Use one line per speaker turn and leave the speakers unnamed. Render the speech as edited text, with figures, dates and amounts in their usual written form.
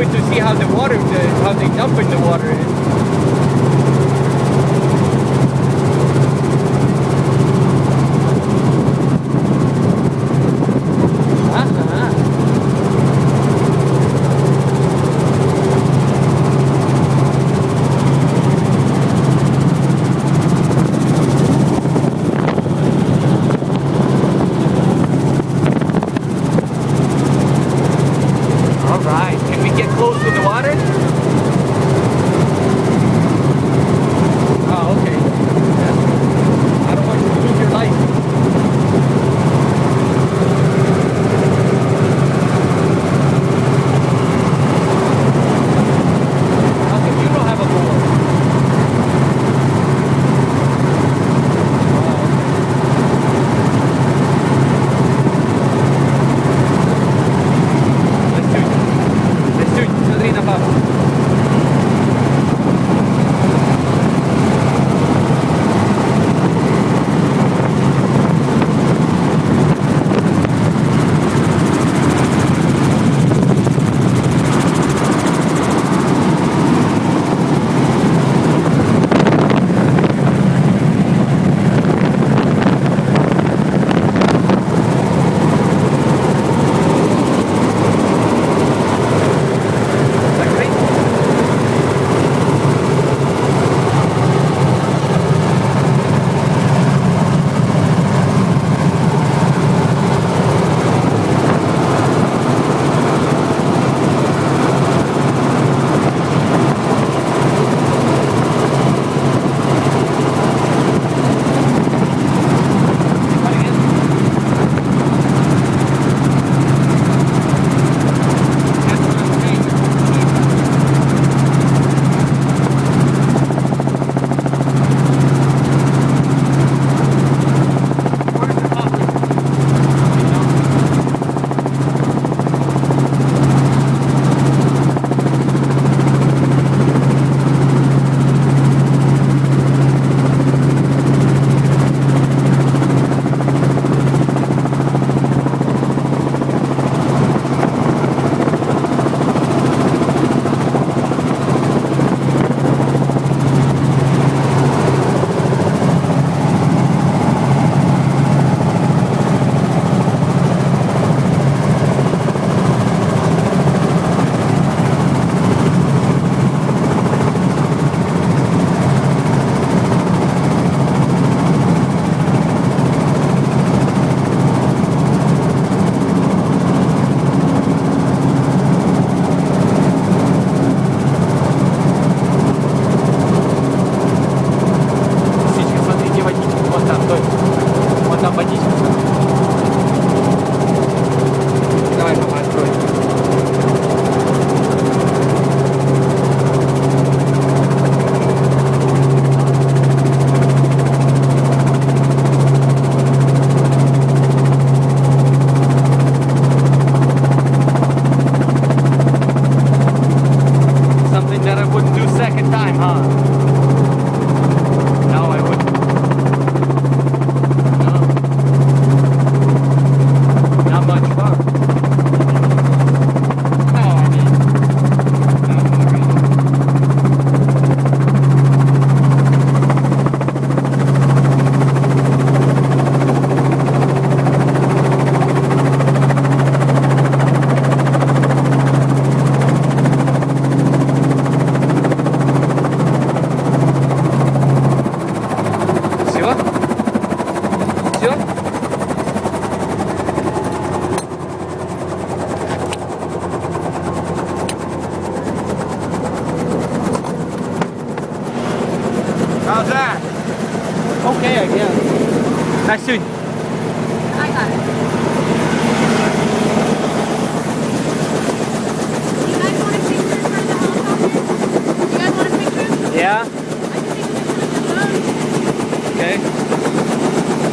open to see how how they dump in the water. Alright, can we get close to the water? Oh, okay. Yeah. I don't want you to lose your life. How come you don't have a board?
How's that?
Okay, I guess. Nice dude.
I got it. You guys want a picture for the helicopter? You guys want a picture?
Yeah.